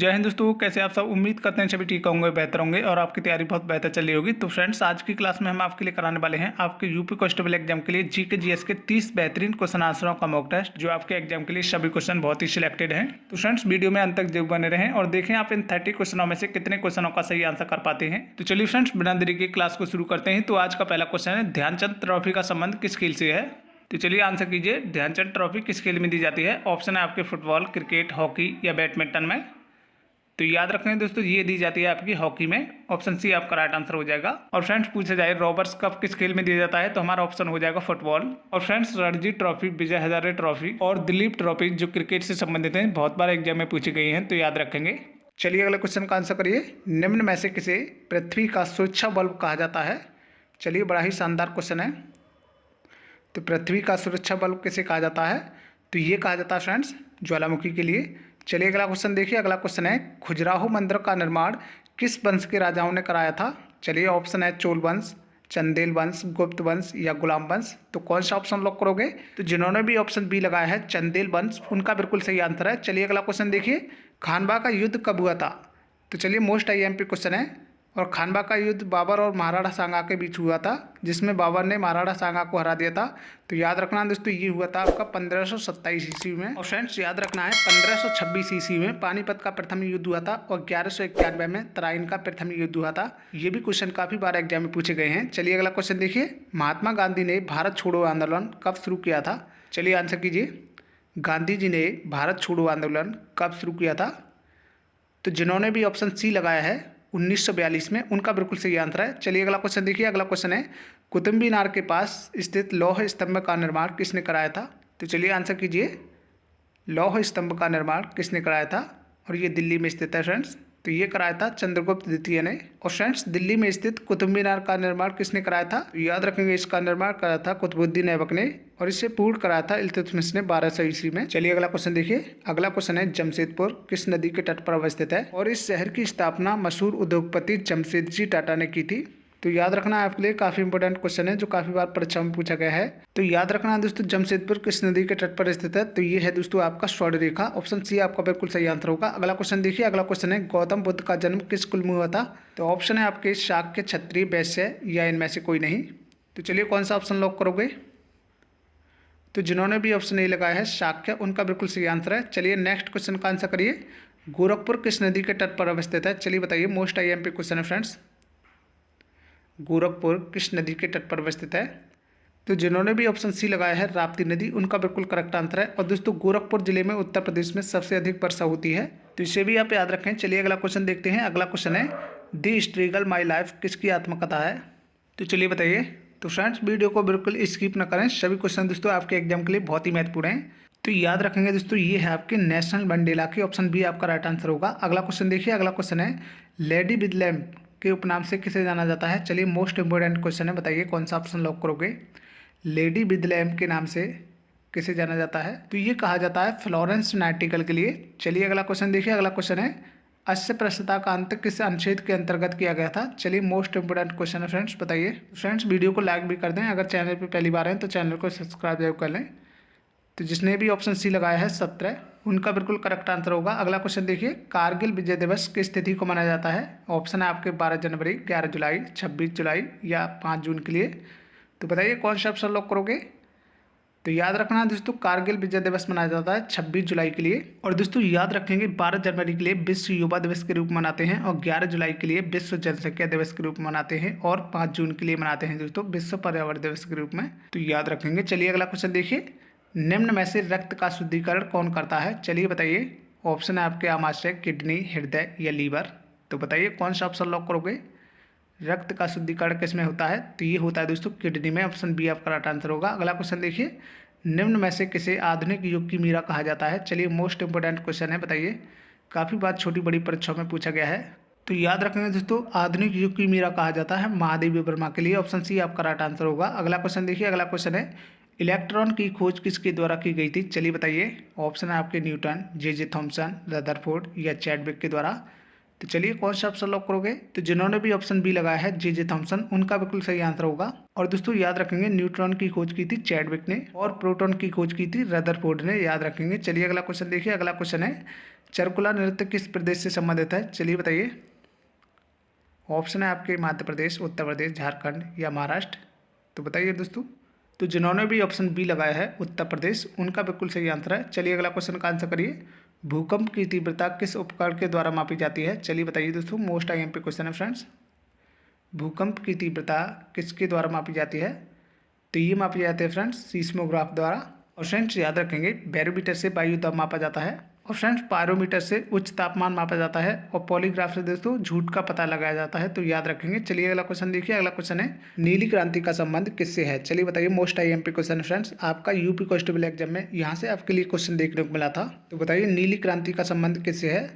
जय हिंद दोस्तों, कैसे आप सब। उम्मीद करते हैं सभी ठीक होंगे, बेहतर होंगे और आपकी तैयारी बहुत बेहतर चल रही होगी। तो फ्रेंड्स, आज की क्लास में हम आपके लिए कराने वाले हैं आपके यूपी कांस्टेबल एग्जाम के लिए जीके जीएस के 30 बेहतरीन क्वेश्चन आंसरों का मॉक टेस्ट, जो आपके एग्जाम के लिए सभी क्वेश्चन बहुत ही सिलेक्टेड हैं। तो फ्रेंड्स, वीडियो में अंत तक जरूर बने रहें और देखें आप इन 30 क्वेश्चनों में से कितने क्वेश्चनों का सही आंसर कर पाते हैं। तो चलिए फ्रेंड्स, बिना देरी के क्लास को शुरू करते हैं। तो आज का पहला क्वेश्चन है, ध्यानचंद ट्रॉफी का संबंध किस खेल से है। तो चलिए आंसर कीजिए, ध्यानचंद ट्रॉफी किस खेल में दी जाती है। ऑप्शन है आपके फुटबॉल, क्रिकेट, हॉकी या बैडमिंटन में। तो याद रखें दोस्तों, ये दी जाती है आपकी हॉकी में। ऑप्शन सी आपका राइट आंसर हो जाएगा। और फ्रेंड्स, पूछा जाए रॉबर्ट्स कप किस खेल में दिया जाता है, तो हमारा ऑप्शन हो जाएगा फुटबॉल। और friends, Ranji trophy, Vijay Hazare trophy और दिलीप ट्रॉफी जो क्रिकेट से संबंधित हैं, बहुत बार एग्जाम में पूछी गई हैं, तो याद रखेंगे। चलिए अगले क्वेश्चन का आंसर करिए। निम्न में से किसे पृथ्वी का सुरक्षा बल्ब कहा जाता है। चलिए, बड़ा ही शानदार क्वेश्चन है। तो पृथ्वी का सुरक्षा बल्ब किसे कहा जाता है, तो ये कहा जाता है फ्रेंड्स ज्वालामुखी के लिए। चलिए अगला क्वेश्चन देखिए। अगला क्वेश्चन है, खजुराहो मंदिर का निर्माण किस वंश के राजाओं ने कराया था। चलिए, ऑप्शन है चोल वंश, चंदेल वंश, गुप्त वंश या गुलाम वंश। तो कौन सा ऑप्शन लॉक करोगे। तो जिन्होंने भी ऑप्शन बी लगाया है चंदेल वंश, उनका बिल्कुल सही आंसर है। चलिए अगला क्वेश्चन देखिए, खानवा का युद्ध कब हुआ था। तो चलिए, मोस्ट आईएमपी क्वेश्चन है। और खानवा का युद्ध बाबर और महाराणा सांगा के बीच हुआ था, जिसमें बाबर ने महाराणा सांगा को हरा दिया था। तो याद रखना दोस्तों, ये हुआ था आपका 1527 ईस्वी में। और फ्रेंड्स, याद रखना है 1526 ईस्वी में पानीपत का प्रथम युद्ध हुआ था और 1191 में तराइन का प्रथम युद्ध हुआ था। ये भी क्वेश्चन काफी बार एग्जाम में पूछे गए हैं। चलिए अगला क्वेश्चन देखिए, महात्मा गांधी ने भारत छोड़ो आंदोलन कब शुरू किया था। चलिए आंसर कीजिए, गांधी जी ने भारत छोड़ो आंदोलन कब शुरू किया था। तो जिन्होंने भी ऑप्शन सी लगाया है 1942 में, उनका बिल्कुल सही आंसर है। चलिए अगला क्वेश्चन देखिए। अगला क्वेश्चन है, कुतुब मीनार के पास स्थित लौह स्तंभ का निर्माण किसने कराया था। तो चलिए आंसर कीजिए, लौह स्तंभ का निर्माण किसने कराया था। और ये दिल्ली में स्थित है फ्रेंड्स। तो ये कराया था चंद्रगुप्त द्वितीय ने। और फ्रेंड्स, दिल्ली में स्थित कुतुब मीनार का निर्माण किसने कराया था। तो याद रखेंगे, इसका निर्माण कराया था कुतुबुद्दीन ऐबक ने और इसे पूर्ण कराया था इल्तुतमिश ने 1200 ईस्वी में। चलिए अगला क्वेश्चन देखिए। अगला क्वेश्चन है, जमशेदपुर किस नदी के तट पर अवस्थित है और इस शहर की स्थापना मशहूर उद्योगपति जमशेदजी टाटा ने की थी। तो याद रखना है आपके लिए काफी इंपॉर्टेंट क्वेश्चन है, जो काफी बार परीक्षा में पूछा गया है। तो याद रखना है दोस्तों, जमशेदपुर किस नदी के तट पर स्थित है। तो ये है दोस्तों आपका स्वर्ण रेखा। ऑप्शन सी आपका बिल्कुल सही आंसर होगा। अगला क्वेश्चन देखिए। अगला क्वेश्चन है, गौतम बुद्ध का जन्म किस कुल में हुआ था। तो ऑप्शन है आपके शाक्य, क्षत्रिय, वैश्य या इनमें से कोई नहीं। तो चलिए, कौन सा ऑप्शन लॉक करोगे। तो जिन्होंने भी ऑप्शन ए लगाया है शाक्य, उनका बिल्कुल सही आंसर है। चलिए नेक्स्ट क्वेश्चन का आंसर करिए, गोरखपुर किस नदी के तट पर अवस्थित है। चलिए बताइए, मोस्ट आईएमपी क्वेश्चन है फ्रेंड्स। गोरखपुर किस नदी के तट पर अवस्थित है। तो जिन्होंने भी ऑप्शन सी लगाया है राप्ती नदी, उनका बिल्कुल करेक्ट आंसर है। और दोस्तों, गोरखपुर जिले में उत्तर प्रदेश में सबसे अधिक वर्षा होती है, तो इसे भी आप याद रखें। चलिए अगला क्वेश्चन देखते हैं। अगला क्वेश्चन है, दी स्ट्रगल माई लाइफ किसकी आत्मकथा है। तो चलिए बताइए। तो फ्रेंड्स, वीडियो को बिल्कुल स्किप न करें, सभी क्वेश्चन दोस्तों आपके एग्जाम के लिए बहुत ही महत्वपूर्ण हैं। तो याद रखेंगे दोस्तों, ये है आपके नेशनल मंडेला की। ऑप्शन बी आपका राइट आंसर होगा। अगला क्वेश्चन देखिए। अगला क्वेश्चन है, लेडी विद लैम्प के उपनाम से किसे जाना जाता है। चलिए, मोस्ट इंपोर्टेंट क्वेश्चन है, बताइए कौन सा ऑप्शन लॉक करोगे। लेडी विद लैम्प के नाम से किसे जाना जाता है। तो ये कहा जाता है फ्लोरेंस नाइटिंगेल के लिए। चलिए अगला क्वेश्चन देखिए। अगला क्वेश्चन है, अस्पृश्यता का अंत किस अनुच्छेद के अंतर्गत किया गया था। चलिए, मोस्ट इंपोर्टेंट क्वेश्चन है फ्रेंड्स, बताइए। फ्रेंड्स, वीडियो को लाइक भी कर दें, अगर चैनल पे पहली बार हैं तो चैनल को सब्सक्राइब जरूर कर लें। तो जिसने भी ऑप्शन सी लगाया है 17, उनका बिल्कुल करेक्ट आंसर होगा। अगला क्वेश्चन देखिए, कारगिल विजय दिवस किस तिथि को मनाया जाता है। ऑप्शन है आपके 12 जनवरी, 11 जुलाई, 26 जुलाई या 5 जून के लिए। तो बताइए कौन सा ऑप्शन लॉक करोगे। तो याद रखना दोस्तों, कारगिल विजय दिवस मनाया जाता है 26 जुलाई के लिए। और दोस्तों याद रखेंगे, 12 जनवरी के लिए विश्व युवा दिवस के रूप में मनाते हैं और 11 जुलाई के लिए विश्व जनसंख्या दिवस के रूप में मनाते हैं और 5 जून के लिए मनाते हैं दोस्तों विश्व पर्यावरण दिवस के रूप में। तो याद रखेंगे। चलिए अगला क्वेश्चन देखिए, निम्न में से रक्त का शुद्धिकरण कौन करता है। चलिए बताइए। ऑप्शन है आपके आमाशय, किडनी, हृदय या लीवर। तो बताइए कौन सा ऑप्शन लॉक करोगे। रक्त का शुद्धिकरण किसमें होता है। तो ये होता है दोस्तों किडनी में। ऑप्शन बी आपका राइट आंसर होगा। अगला क्वेश्चन देखिए, निम्न में से किसे आधुनिक युग की मीरा कहा जाता है। चलिए, मोस्ट इंपोर्टेंट क्वेश्चन है, बताइए। काफ़ी बार छोटी बड़ी परीक्षाओं में पूछा गया है। तो याद रखेंगे दोस्तों, आधुनिक युग की मीरा कहा जाता है महादेवी वर्मा के लिए। ऑप्शन सी आपका राइट आंसर होगा। अगला क्वेश्चन देखिए। अगला क्वेश्चन है, इलेक्ट्रॉन की खोज किसके द्वारा की गई थी। चलिए बताइए। ऑप्शन है आपके न्यूटन, जे थॉमसन, रदरफोर्ड या चैडविक के द्वारा। तो चलिए कौन सा ऑप्शन लॉक करोगे? तो जिन्होंने भी ऑप्शन बी लगाया है जे थॉमसन, उनका बिल्कुल सही आंसर होगा। और दोस्तों याद रखेंगे न्यूट्रॉन की खोज की थी चैडविक ने और प्रोटॉन की खोज की थी रदरफोर्ड ने, याद रखेंगे। चलिए अगला क्वेश्चन देखिए। अगला क्वेश्चन है चरकुला नृत्य किस प्रदेश से संबंधित है? चलिए बताइए। ऑप्शन है आपके मध्य प्रदेश, उत्तर प्रदेश, झारखंड या महाराष्ट्र। तो बताइए दोस्तों। तो जिन्होंने भी ऑप्शन बी लगाया है उत्तर प्रदेश, उनका बिल्कुल सही आंसर है। चलिए अगला क्वेश्चन का आंसर करिए। भूकंप की तीव्रता किस उपकरण के द्वारा मापी जाती है? चलिए बताइए दोस्तों। मोस्ट आईएमपी क्वेश्चन है फ्रेंड्स। भूकंप की तीव्रता किसके द्वारा मापी जाती है? तो ये मापी जाती है फ्रेंड्स सीस्मोग्राफ द्वारा। और फ्रेंड्स याद रखेंगे बैरोमीटर से वायु दाब मापा जाता है, और फ्रेंड्स पायरोमीटर से उच्च तापमान मापा जाता है, और पॉलीग्राफ से दोस्तों झूठ का पता लगाया जाता है। तो याद रखेंगे। चलिए अगला क्वेश्चन देखिए। अगला क्वेश्चन है नीली क्रांति का संबंध किससे है? चलिए बताइए। मोस्ट आईएमपी क्वेश्चन है फ्रेंड्स। आपका यूपी कांस्टेबल एग्जाम में यहाँ से आपके लिए क्वेश्चन देखने को मिला था। तो बताइए नीली क्रांति का संबंध किससे है?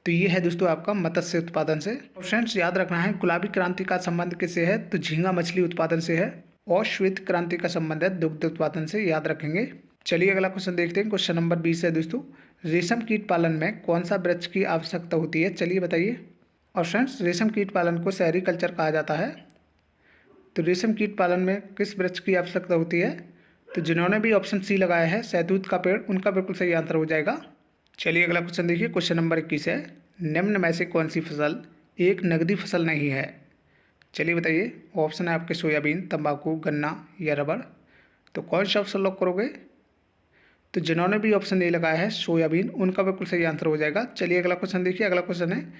तो ये है दोस्तों आपका मत्स्य उत्पादन से। और फ्रेंड्स याद रखना है गुलाबी क्रांति का संबंध किससे है? तो झींगा मछली उत्पादन से है। और श्वेत क्रांति का संबंध है दुग्ध उत्पादन से, याद रखेंगे। चलिए अगला क्वेश्चन देखते हैं। क्वेश्चन नंबर 20 है दोस्तों। रेशम कीट पालन में कौन सा वृक्ष की आवश्यकता होती है? चलिए बताइए। और फ्रेंड्स रेशम कीट पालन को सेरीकल्चर कहा जाता है। तो रेशम कीट पालन में किस वृक्ष की आवश्यकता होती है? तो जिन्होंने भी ऑप्शन सी लगाया है शहतूत का पेड़, उनका बिल्कुल सही आंसर हो जाएगा। चलिए अगला क्वेश्चन देखिए। क्वेश्चन नंबर 21 है निम्न में से कौन सी फसल एक नकदी फसल नहीं है? चलिए बताइए। ऑप्शन है आपके सोयाबीन, तंबाकू, गन्ना या रबड़। तो कौन सा ऑप्शन लॉक करोगे? तो जिन्होंने भी ऑप्शन ए लगाया है सोयाबीन, उनका बिल्कुल सही आंसर हो जाएगा। चलिए अगला क्वेश्चन देखिए। अगला क्वेश्चन है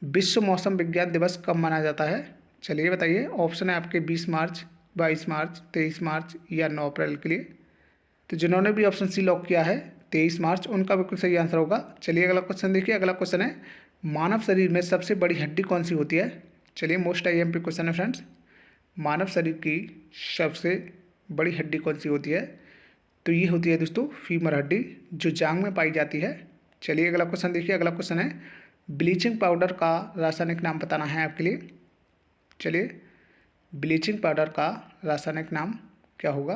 विश्व मौसम विज्ञान दिवस कब मनाया जाता है? चलिए बताइए। ऑप्शन है आपके 20 मार्च, 22 मार्च, 23 मार्च या 9 अप्रैल के लिए। तो जिन्होंने भी ऑप्शन सी लॉक किया है 23 मार्च, उनका बिल्कुल सही आंसर होगा। चलिए अगला क्वेश्चन देखिए। अगला क्वेश्चन है मानव शरीर में सबसे बड़ी हड्डी कौन सी होती है? चलिए मोस्ट आईएमपी क्वेश्चन है फ्रेंड्स। मानव शरीर की सबसे बड़ी हड्डी कौन सी होती है? तो ये होती है दोस्तों फीमर हड्डी, जो जांग में पाई जाती है। चलिए अगला क्वेश्चन देखिए। अगला क्वेश्चन है ब्लीचिंग पाउडर का रासायनिक नाम बताना है आपके लिए। चलिए ब्लीचिंग पाउडर का रासायनिक नाम क्या होगा?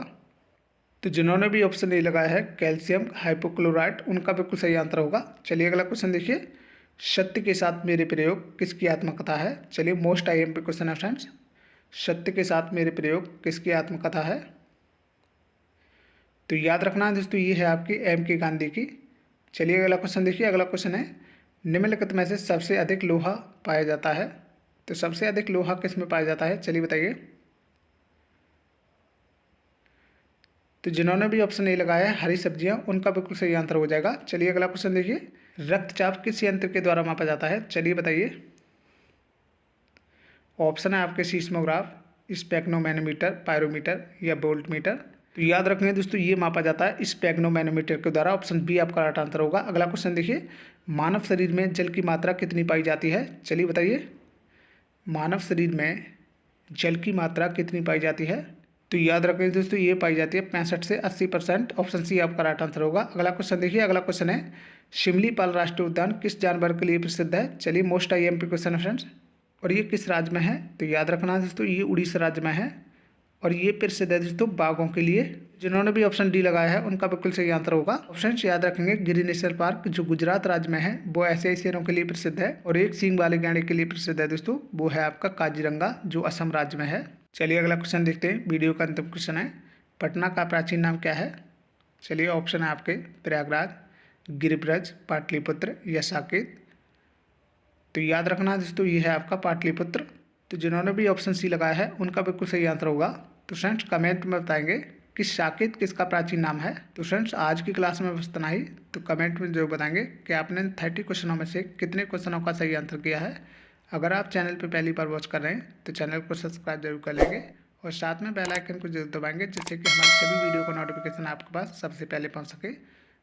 तो जिन्होंने भी ऑप्शन ए लगाया है कैल्शियम हाइपोक्लोराइट, उनका बिल्कुल सही आंसर होगा। चलिए अगला क्वेश्चन देखिए। सत्य के साथ मेरे प्रयोग किसकी आत्मकथा है? चलिए मोस्ट आईएमपी क्वेश्चन है फ्रेंड्स। सत्य के साथ मेरे प्रयोग किसकी आत्मकथा है? तो याद रखना है दोस्तों ये है आपकी एम.के. गांधी की। चलिए अगला क्वेश्चन देखिए। अगला क्वेश्चन है निम्नलिखित में से सबसे अधिक लोहा पाया जाता है? तो सबसे अधिक लोहा किस में पाया जाता है? चलिए बताइए। तो जिन्होंने भी ऑप्शन ए लगाया है हरी सब्जियां, उनका बिल्कुल सही आंसर हो जाएगा। चलिए अगला क्वेश्चन देखिए। रक्तचाप किस यंत्र के द्वारा मापा जाता है? चलिए बताइए। ऑप्शन है आपके सीस्मोग्राफ, स्पेक्ट्रोमैनोमीटर, पायरोमीटर या वोल्टमीटर। तो याद रखेंगे दोस्तों ये मापा जाता है स्पेक्ट्रोमैनोमीटर के द्वारा। ऑप्शन बी आपका राइट आंसर होगा। अगला क्वेश्चन देखिए। मानव शरीर में जल की मात्रा कितनी पाई जाती है? चलिए बताइए। मानव शरीर में जल की मात्रा कितनी पाई जाती है? तो याद रखें दोस्तों ये पाई जाती है 65 से 80%। ऑप्शन सी आपका राइट आंसर होगा। अगला क्वेश्चन देखिए। अगला क्वेश्चन है शिमलीपाल राष्ट्रीय उद्यान किस जानवर के लिए प्रसिद्ध है? चलिए मोस्ट आईएमपी क्वेश्चन है फ्रेंड्स। और ये किस राज्य में है? तो याद रखना है दोस्तों ये उड़ीसा राज्य में है, और ये प्रसिद्ध है दोस्तों बाघों के लिए। जिन्होंने भी ऑप्शन डी लगाया है उनका बिल्कुल सही आंसर होगा। ऑप्शन याद रखेंगे गिर नेशनल पार्क जो गुजरात राज्य में है वो एशियाई शेरों के लिए प्रसिद्ध है, और एक सींग वाले गैंडे के लिए प्रसिद्ध है दोस्तों, वो है आपका काजीरंगा जो असम राज्य में है। चलिए अगला क्वेश्चन देखते हैं। वीडियो का अंतिम क्वेश्चन है पटना का प्राचीन नाम क्या है? चलिए ऑप्शन है आपके प्रयागराज, गिरिब्रज, पाटलिपुत्र या साकेत। तो याद रखना दोस्तों ये है आपका पाटलिपुत्र। तो जिन्होंने भी ऑप्शन सी लगाया है उनका बिल्कुल सही आंसर होगा। तो फ्रेंड्स कमेंट में बताएंगे कि साकेत किसका प्राचीन नाम है। तो फ्रेंड्स आज की क्लास में बस इतना ही। तो कमेंट में जरूर बताएंगे कि आपने 30 क्वेश्चनों में से कितने क्वेश्चनों का सही आंसर किया है। अगर आप चैनल पर पहली बार वॉच कर रहे हैं तो चैनल को सब्सक्राइब जरूर कर लेंगे, और साथ में बेल आइकन को जरूर दबाएंगे, जिससे कि हमारे सभी वीडियो का नोटिफिकेशन आपके पास सबसे पहले पहुँच सके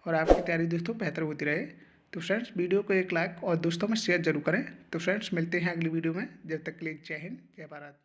और आपकी तैयारी दोस्तों बेहतर होती रहे। तो फ्रेंड्स वीडियो को एक लाइक और दोस्तों में शेयर जरूर करें। तो फ्रेंड्स मिलते हैं अगली वीडियो में। जब तक के लिए जय हिंद, जय भारत।